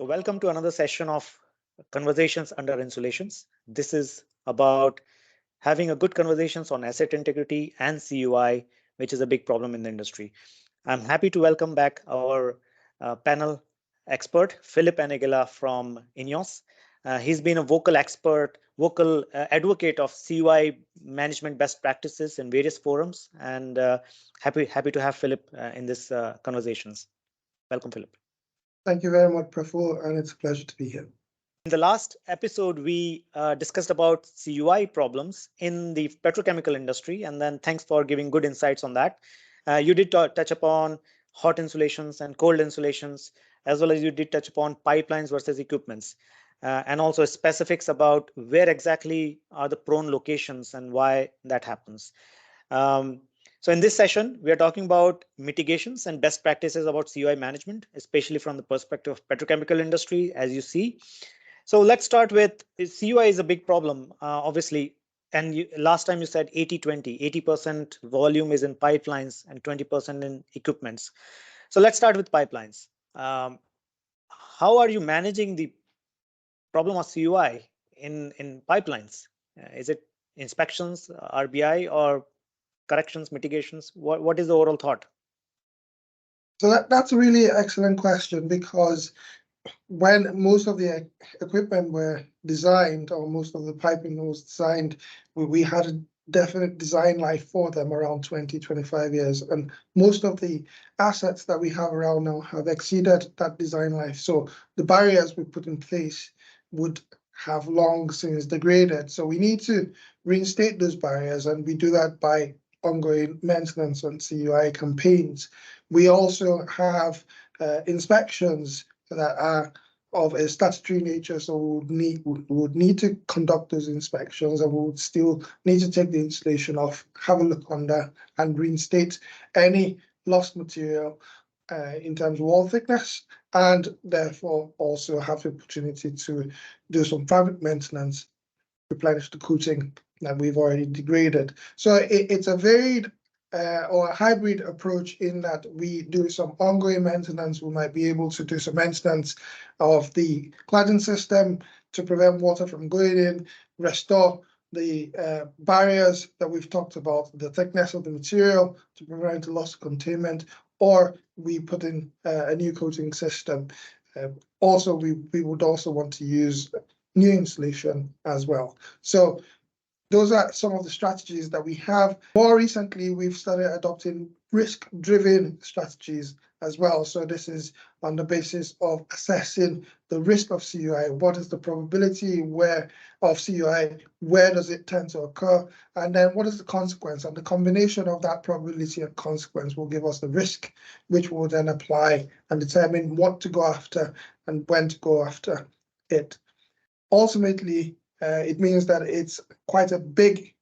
So, welcome to another session of Conversations Under Insulations. This is about having a good conversations on asset integrity and CUI, which is a big problem in the industry. I'm happy to welcome back our panel expert, Philip Enegela from INEOS. He's been a vocal expert, vocal advocate of CUI management best practices in various forums, and happy to have Philip in this conversations. Welcome, Philip. Thank you very much, Prafull, and it's a pleasure to be here. In the last episode, we discussed about CUI problems in the petrochemical industry, and then thanks for giving good insights on that. You did touch upon hot insulations and cold insulations, as well as you did touch upon pipelines versus equipments, and also specifics about where exactly are the prone locations and why that happens. So in this session, we are talking about mitigations and best practices about CUI management, especially from the perspective of petrochemical industry, as you see. So let's start with CUI is a big problem, obviously. And last time you said 80-20, 80% volume is in pipelines and 20% in equipments. So let's start with pipelines. How are you managing the problem of CUI in pipelines? Is it inspections, RBI, or corrections, mitigations? What is the overall thought? So that's a really excellent question, because when most of the equipment were designed, or most of the piping was designed, we had a definite design life for them around 20-25 years, and most of the assets that we have around now have exceeded that design life. So the barriers we put in place would have long since degraded. So we need to reinstate those barriers, and we do that by ongoing maintenance on CUI campaigns. We also have inspections that are of a statutory nature, so we would need to conduct those inspections, and we would still need to take the insulation off, have a look under, and reinstate any lost material in terms of wall thickness, and therefore also have the opportunity to do some fabric maintenance, replenish the coating that we've already degraded. So it's a varied or a hybrid approach, in that we do some ongoing maintenance. We might be able to do some maintenance of the cladding system to prevent water from going in, restore the barriers that we've talked about, the thickness of the material to prevent loss of containment, or we put in a new coating system. Also, we would also want to use new insulation as well. So those are some of the strategies that we have. More recently, we've started adopting risk-driven strategies as well. So this is on the basis of assessing the risk of CUI. What is the probability of CUI? Where does it tend to occur? And then what is the consequence? And the combination of that probability and consequence will give us the risk, which will then apply and determine what to go after and when to go after it. Ultimately, it means that it's quite a big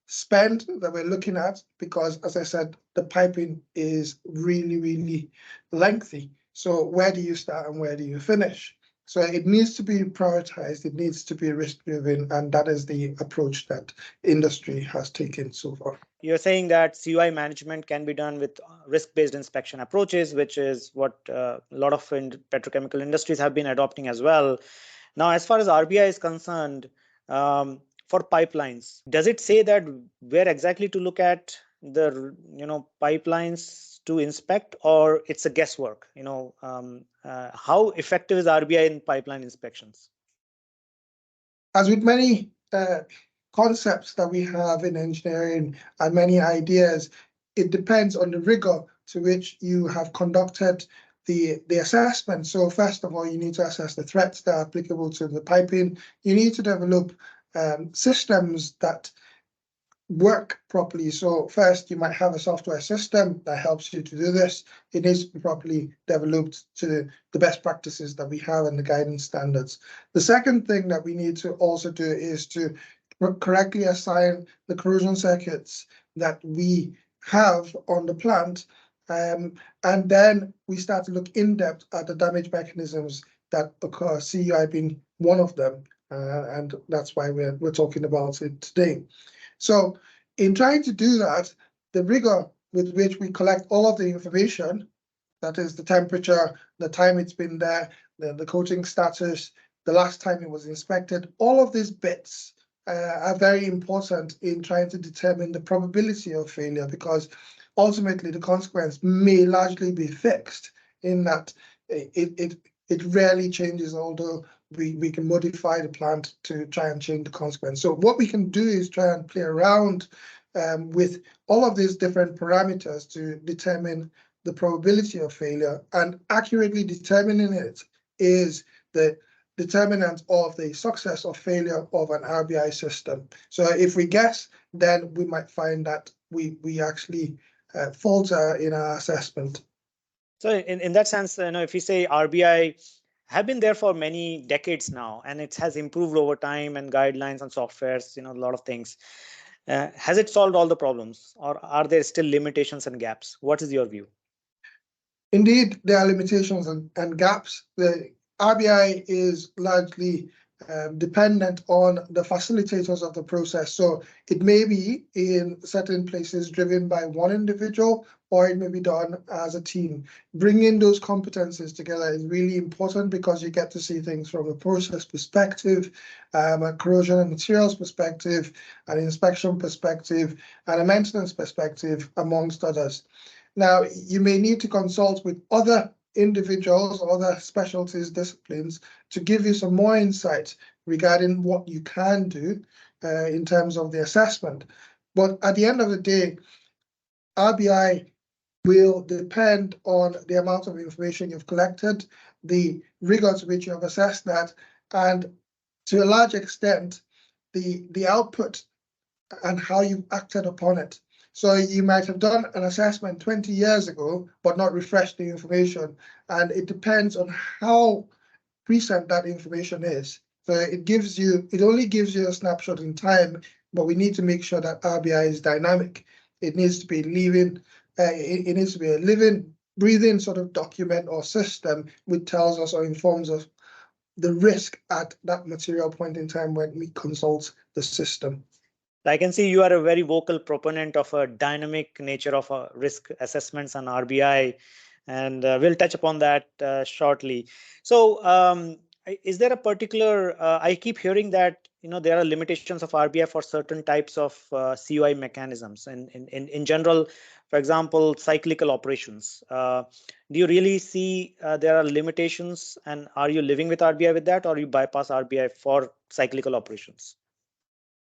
spend that we're looking at, because, as I said, the piping is really, really lengthy. So where do you start and where do you finish? So it needs to be prioritized, it needs to be risk-driven, and that is the approach that industry has taken so far. You're saying that CUI management can be done with risk-based inspection approaches, which is what a lot of petrochemical industries have been adopting as well. Now, as far as RBI is concerned, for pipelines, does it say that where exactly to look at the pipelines to inspect, or it's a guesswork? How effective is RBI in pipeline inspections? As with many concepts that we have in engineering and many ideas, it depends on the rigor to which you have conducted the assessment. So first of all, you need to assess the threats that are applicable to the piping. You need to develop systems that work properly. So first, you might have a software system that helps you to do this. It needs to be properly developed to the best practices that we have and the guidance standards. The second thing that we need to also do is to correctly assign the corrosion circuits that we have on the plant. And then we start to look in depth at the damage mechanisms that occur, CUI being one of them, and that's why we're talking about it today. So in trying to do that, the rigor with which we collect all of the information That is the temperature, the time it's been there, the coating status, the last time it was inspected. All of these bits are very important in trying to determine the probability of failure, because ultimately the consequence may largely be fixed in that it rarely changes, although we can modify the plant to try and change the consequence. So what we can do is try and play around with all of these different parameters to determine the probability of failure, and accurately determining it is the determinant of the success or failure of an RBI system. So if we guess, then we might find that we actually falter in our assessment. So in that sense, if you say RBI have been there for many decades now, and it has improved over time, and guidelines and softwares, a lot of things. Has it solved all the problems, or are there still limitations and gaps? What is your view? Indeed, there are limitations and gaps. The RBI is largely dependent on the facilitators of the process. So it may be in certain places driven by one individual, or it may be done as a team. Bringing those competencies together is really important, because you get to see things from a process perspective, a corrosion and materials perspective, an inspection perspective, and a maintenance perspective, amongst others. Now, you may need to consult with other individuals, other specialties, disciplines, to give you some more insight regarding what you can do in terms of the assessment. But at the end of the day, RBI will depend on the amount of information you've collected, the rigor to which you have assessed that, and to a large extent, the output and how you've acted upon it. So you might have done an assessment 20 years ago, but not refreshed the information. And it depends on how recent that information is. So it only gives you a snapshot in time, but we need to make sure that RBI is dynamic. It needs to be living, it needs to be a living, breathing sort of document or system which tells us or informs us the risk at that material point in time when we consult the system. I can see you are a very vocal proponent of a dynamic nature of risk assessments and RBI, and we'll touch upon that shortly. So is there a particular, I keep hearing that, there are limitations of RBI for certain types of CUI mechanisms, and in general, for example, cyclical operations. Do you really see there are limitations, and are you living with RBI with that, or you bypass RBI for cyclical operations?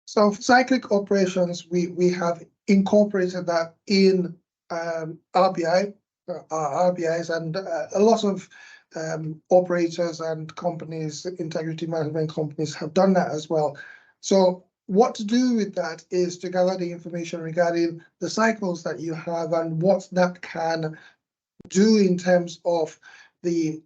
So for cyclic operations, we have incorporated that in RBI, our RBIs, and a lot of operators and companies, integrity management companies, have done that as well. So what to do with that is to gather the information regarding the cycles that you have and what that can do in terms of the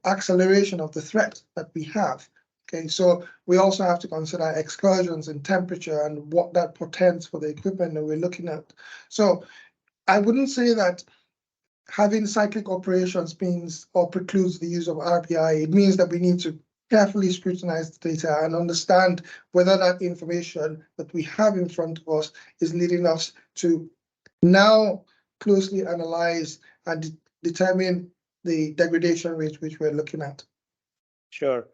acceleration of the threat that we have. Okay, so we also have to consider excursions in temperature and what that portends for the equipment that we're looking at. So I wouldn't say that having cyclic operations means or precludes the use of RBI. It means that we need to carefully scrutinize the data and understand whether that information that we have in front of us is leading us to now closely analyze and determine the degradation rate which we're looking at. Sure.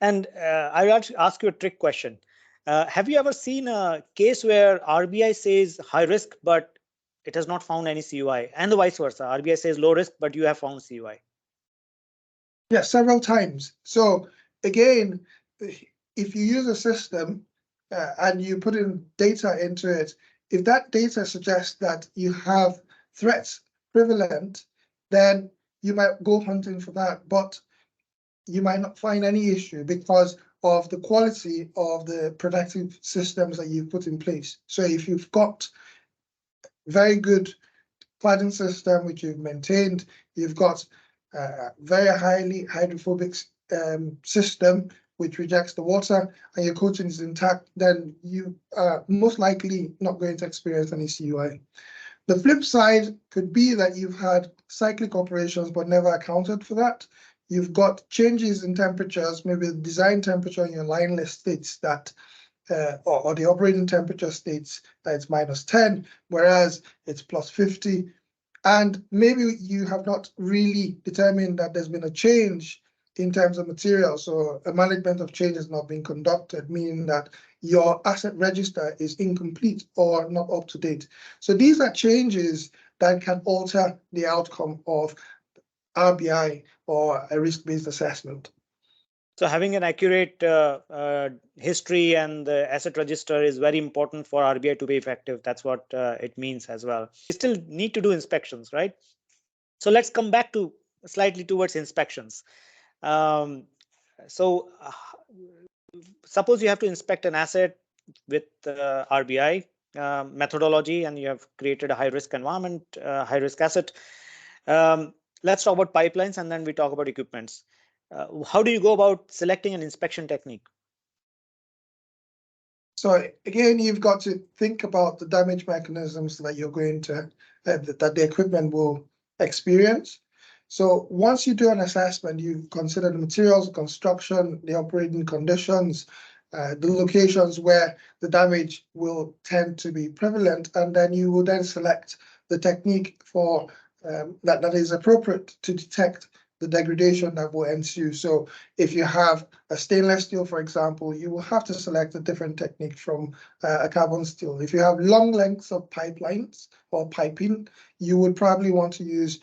And I will ask you a trick question. Have you ever seen a case where RBI says high risk, but it has not found any CUI, and the vice versa? RBI says low risk, but you have found CUI. Yes, several times. So again, if you use a system and you put in data into it, if that data suggests that you have threats prevalent, then you might go hunting for that. But you might not find any issue because of the quality of the protective systems that you've put in place. So if you've got very good cladding system which you've maintained, you've got a very highly hydrophobic system which rejects the water, and your coating is intact, then you are most likely not going to experience any CUI. The flip side could be that you've had cyclic operations but never accounted for that. You've got changes in temperatures, maybe the design temperature in your line list states that, or the operating temperature states that it's -10, whereas it's +50. And maybe you have not really determined that there's been a change in terms of material. So a management of change has not been conducted, meaning that your asset register is incomplete or not up to date. So these are changes that can alter the outcome of RBI or a risk-based assessment. So having an accurate history and the asset register is very important for RBI to be effective. That's what it means as well. We still need to do inspections, right? So let's come back to slightly towards inspections. Um, so suppose you have to inspect an asset with RBI methodology, and you have created a high risk environment, high risk asset. Let's talk about pipelines, and then we talk about equipments. How do you go about selecting an inspection technique? So again, you've got to think about the damage mechanisms that you're going to, that the equipment will experience. So once you do an assessment, you consider the materials, construction, the operating conditions, the locations where the damage will tend to be prevalent, and then you will then select the technique for that is appropriate to detect the degradation that will ensue. So if you have a stainless steel, for example, you will have to select a different technique from a carbon steel. If you have long lengths of pipelines or piping, you would probably want to use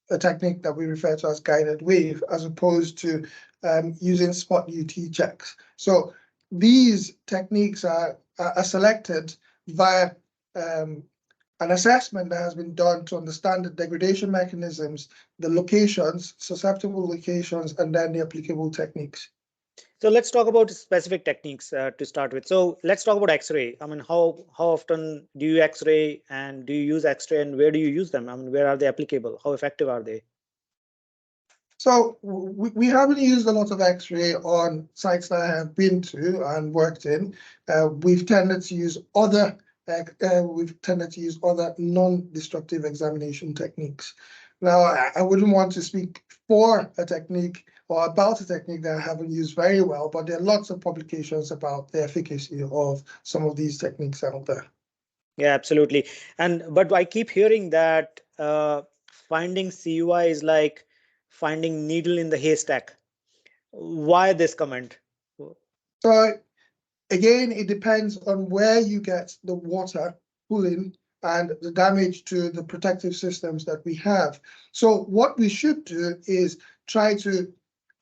a technique that we refer to as guided wave, as opposed to using spot UT checks. So these techniques are selected via an assessment that has been done to understand the degradation mechanisms, the locations, susceptible locations, and then the applicable techniques. So let's talk about specific techniques to start with. So let's talk about X-ray. I mean, how often do you X-ray, and do you use X-ray, and where do you use them? I mean, where are they applicable? How effective are they? So we haven't used a lot of X-ray on sites that I have been to and worked in. We've tended to use other non-destructive examination techniques. Now, I wouldn't want to speak for a technique or about a technique that I haven't used very well, but there are lots of publications about the efficacy of some of these techniques out there. Yeah, absolutely. But I keep hearing that finding CUI is like finding needle in the haystack. Why this comment? So again, it depends on where you get the water pooling and the damage to the protective systems that we have. So what we should do is try to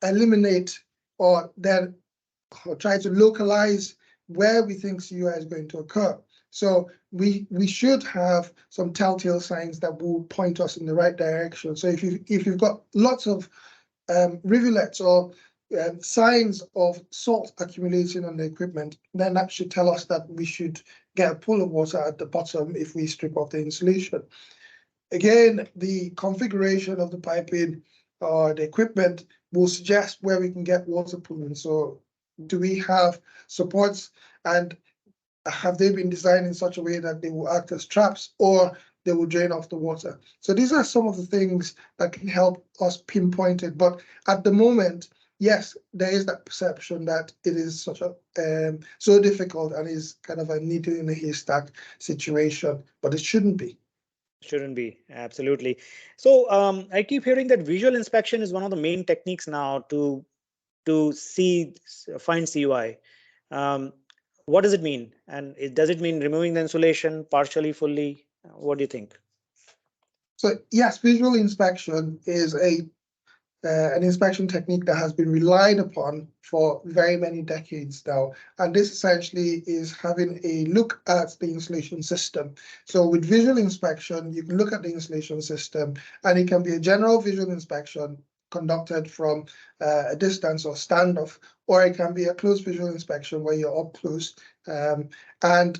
eliminate or try to localize where we think CUI is going to occur. So we should have some telltale signs that will point us in the right direction. So if you've got lots of rivulets or signs of salt accumulating on the equipment, then that should tell us that we should get a pool of water at the bottom if we strip off the insulation. Again, the configuration of the piping or the equipment will suggest where we can get water pooling. So do we have supports, and have they been designed in such a way that they will act as traps, or they will drain off the water? So these are some of the things that can help us pinpoint it. But at the moment, yes, there is that perception that it is such a so difficult and is kind of a needle in a haystack situation, but it shouldn't be. Shouldn't be, absolutely. So I keep hearing that visual inspection is one of the main techniques now to find CUI. What does it mean? And does it mean removing the insulation partially, fully? What do you think? So yes, visual inspection is an inspection technique that has been relied upon for very many decades now. And this essentially is having a look at the insulation system. So with visual inspection, you can look at the insulation system, and it can be a general visual inspection conducted from a distance or standoff, or it can be a close visual inspection where you're up close. And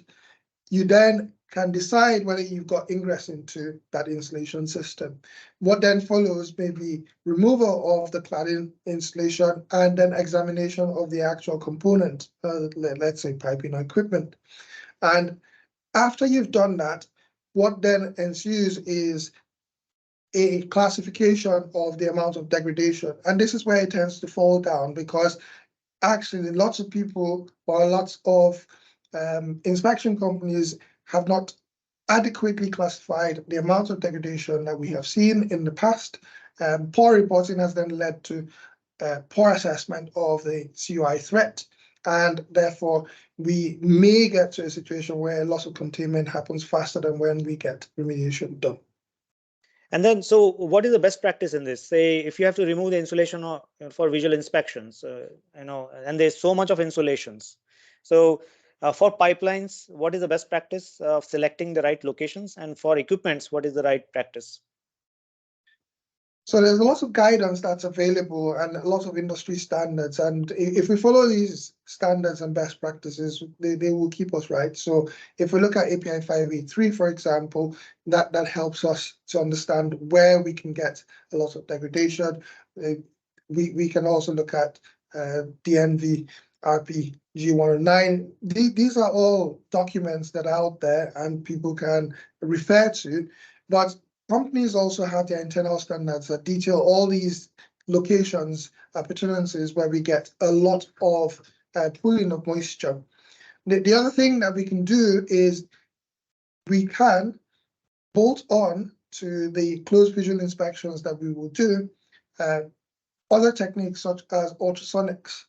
you then can decide whether you've got ingress into that insulation system. What then follows may be removal of the cladding insulation and then examination of the actual component, let's say piping or equipment. And after you've done that, what then ensues is a classification of the amount of degradation. And this is where it tends to fall down, because actually lots of people or lots of inspection companies have not adequately classified the amount of degradation that we have seen in the past. Poor reporting has then led to poor assessment of the CUI threat, and therefore we may get to a situation where loss of containment happens faster than when we get remediation done. And then, so what is the best practice in this? Say, if you have to remove the insulation for visual inspections, and there's so much of insulations. So for pipelines, what is the best practice of selecting the right locations? And for equipments, what is the right practice? So there's a lot of guidance that's available and a lot of industry standards. And if we follow these standards and best practices, they will keep us right. So if we look at API 583, for example, that helps us to understand where we can get a lot of degradation. We can also look at DNV RP G109. These are all documents that are out there and people can refer to. But companies also have their internal standards that detail all these locations, appurtenances where we get a lot of pooling of moisture. The other thing that we can do is we can bolt on to the closed visual inspections that we will do other techniques such as ultrasonics.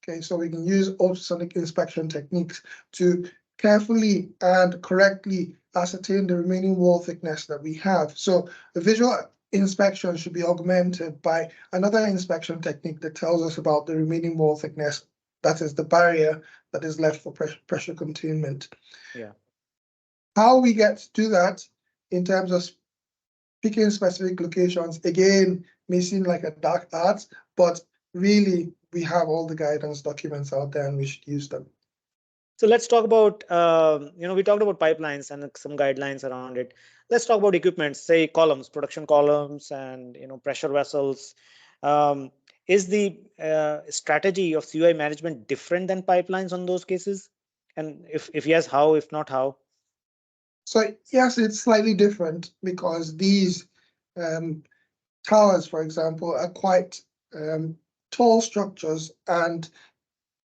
Okay, so we can use ultrasonic inspection techniques to carefully and correctly ascertain the remaining wall thickness that we have. So the visual inspection should be augmented by another inspection technique that tells us about the remaining wall thickness, that is the barrier that is left for pressure containment. Yeah. How we get to do that in terms of picking specific locations, again, may seem like a dark art, but really we have all the guidance documents out there and we should use them. So let's talk about, we talked about pipelines and some guidelines around it. Let's talk about equipment, say columns, production columns, and pressure vessels. Is the strategy of CUI management different than pipelines on those cases? And if yes, how? If not, how? So yes, it's slightly different because these towers, for example, are quite tall structures, and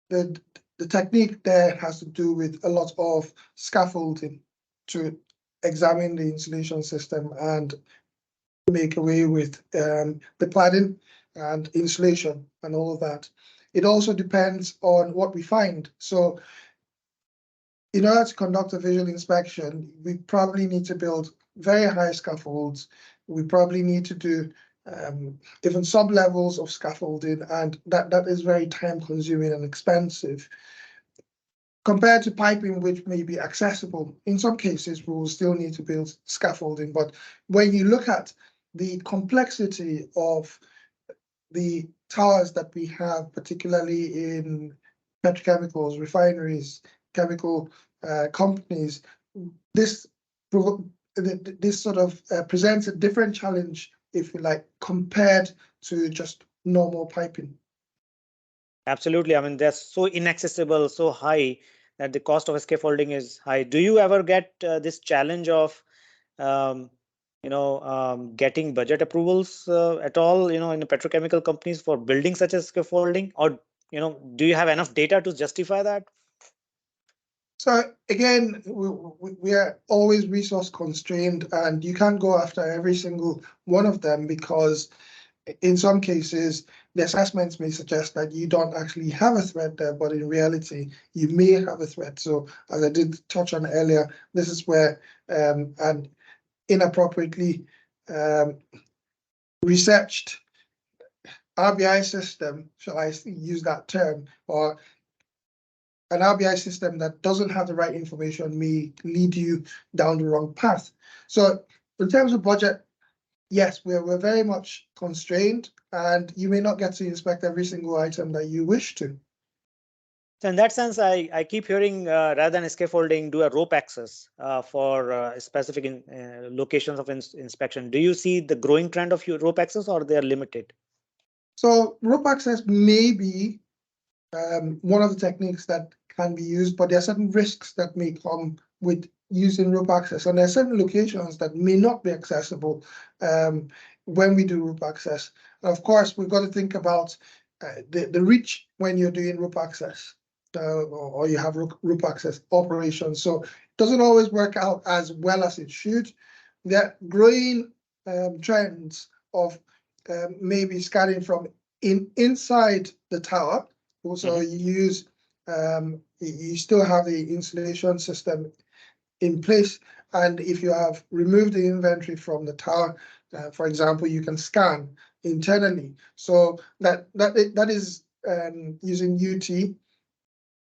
the technique there has to do with a lot of scaffolding to examine the insulation system and make away with the cladding and insulation and all of that. It also depends on what we find. So in order to conduct a visual inspection, we probably need to build very high scaffolds. We probably need to do even sub-levels of scaffolding, and that is very time-consuming and expensive. Compared to piping, which may be accessible, in some cases, we will still need to build scaffolding. But when you look at the complexity of the towers that we have, particularly in petrochemicals, refineries, chemical companies, this sort of presents a different challenge, if you like, compared to just normal piping. Absolutely. I mean, they're so inaccessible, so high that the cost of scaffolding is high. Do you ever get this challenge of, getting budget approvals at all, in the petrochemical companies for building such a scaffolding, or, do you have enough data to justify that? So again, we are always resource constrained, and you can't go after every single one of them because in some cases, the assessments may suggest that you don't actually have a threat there, but in reality, you may have a threat. So as I did touch on earlier, this is where an inappropriately researched RBI system, shall I use that term, or an RBI system that doesn't have the right information may lead you down the wrong path. So in terms of budget, yes, we're very much constrained, and you may not get to inspect every single item that you wish to. So in that sense, I keep hearing rather than scaffolding, do a rope access for specific locations of inspection. Do you see the growing trend of rope access, or they are limited? So rope access may be one of the techniques that can be used, but there are certain risks that may come with using rope access, and there are certain locations that may not be accessible when we do rope access. And of course, we've got to think about the reach when you're doing rope access or you have rope access operations. So doesn't always work out as well as it should. There are growing trends of maybe scanning from inside the tower. Also, you use you still have the insulation system in place, and if you have removed the inventory from the tower, for example, you can scan internally. So that is using UT.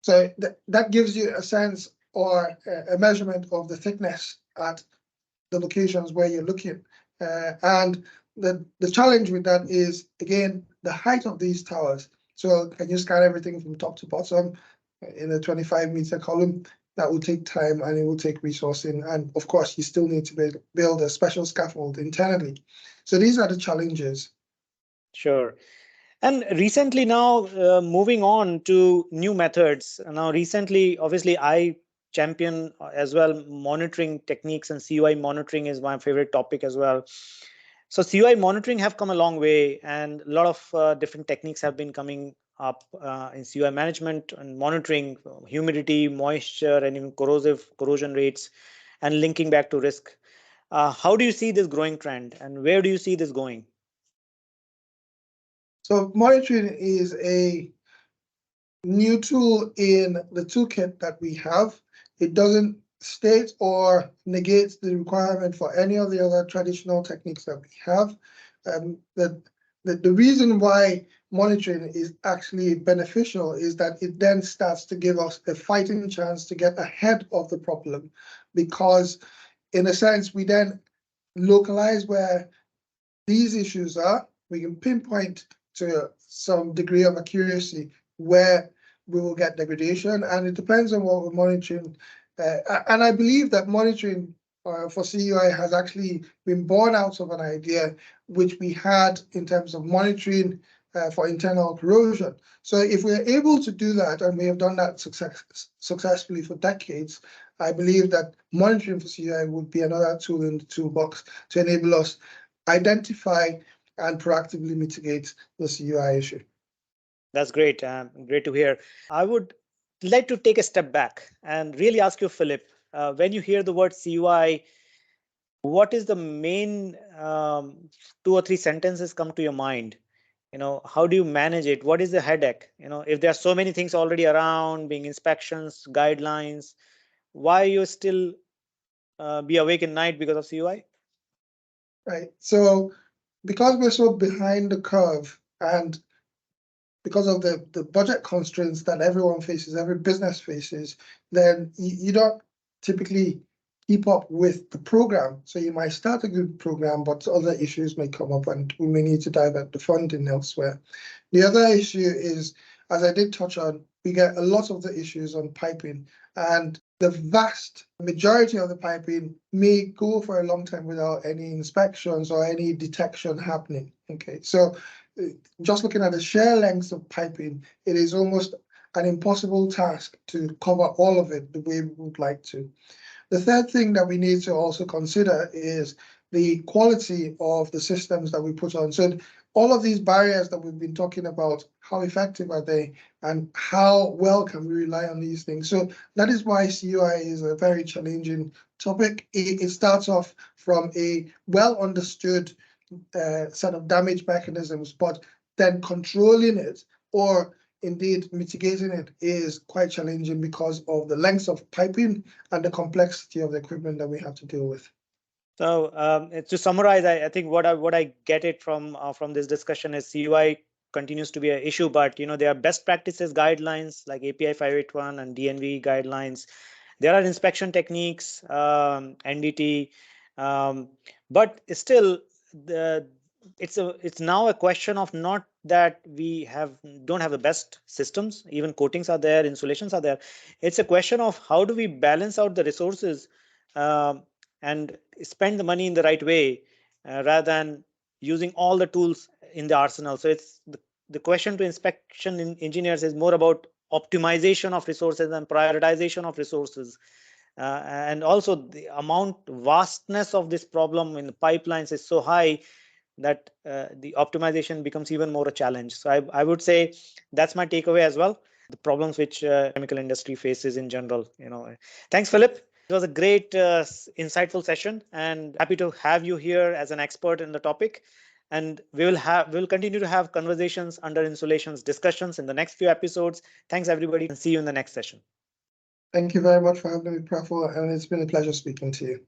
So that gives you a sense or a measurement of the thickness at the locations where you're looking. And the challenge with that is, again, the height of these towers. So can you scan everything from top to bottom in a 25-meter column? That will take time and it will take resourcing. And of course, you still need to build a special scaffold internally. So these are the challenges. Sure. And recently now, moving on to new methods. Now, recently, obviously, I champion as well monitoring techniques, and CUI monitoring is my favorite topic as well. So CUI monitoring have come a long way, and a lot of different techniques have been coming up in CUI management and monitoring humidity, moisture, and even corrosion rates, and linking back to risk. How do you see this growing trend, and where do you see this going? So monitoring is a new tool in the toolkit that we have. It doesn't state or negate the requirement for any of the other traditional techniques that we have. The reason why monitoring is actually beneficial is that it then starts to give us a fighting chance to get ahead of the problem, because in a sense, we then localize where these issues are. We can pinpoint to some degree of accuracy where we will get degradation, and it depends on what we're monitoring. And I believe that monitoring for CUI has actually been born out of an idea which we had in terms of monitoring for internal corrosion. So if we're able to do that, and we have done that successfully for decades, I believe that monitoring for CUI would be another tool in the toolbox to enable us identify and proactively mitigate the CUI issue. That's great. Great to hear. I would like to take a step back and really ask you, Philip, when you hear the word CUI, what is the main 2 or 3 sentences come to your mind? How do you manage it? What is the headache? If there are so many things already around, being inspections, guidelines, why you still be awake at night because of CUI? Right. So because we're so behind the curve, and because of the budget constraints that everyone faces, every business faces, then you don't typically keep up with the program. So you might start a good program, but other issues may come up and we may need to divert the funding elsewhere. The other issue is, as I did touch on, we get a lot of the issues on piping, and the vast majority of the piping may go for a long time without any inspections or any detection happening. Okay, so just looking at the sheer length of piping, it is almost an impossible task to cover all of it the way we would like to. The third thing that we need to also consider is the quality of the systems that we put on. So all of these barriers that we've been talking about, how effective are they and how well can we rely on these things? So that is why CUI is a very challenging topic. It starts off from a well understood set of damage mechanisms, but then controlling it or indeed mitigating it is quite challenging because of the length of piping and the complexity of the equipment that we have to deal with. So to summarize, I think what I get it from this discussion is CUI continues to be an issue, but there are best practices guidelines like API 581 and DNV guidelines. There are inspection techniques, NDT, but still it's now a question of not that we don't have the best systems, even coatings are there, insulations are there. It's a question of how do we balance out the resources and spend the money in the right way rather than using all the tools in the arsenal. So it's the question to inspection engineers is more about optimization of resources and prioritization of resources. And also the vastness of this problem in the pipelines is so high that the optimization becomes even more a challenge. So I would say that's my takeaway as well. The problems which chemical industry faces in general. Thanks, Philip. It was a great, insightful session, and happy to have you here as an expert in the topic. And we'll continue to have conversations under insulations discussions in the next few episodes. Thanks everybody, and see you in the next session. Thank you very much for having me, Prafull, and it's been a pleasure speaking to you.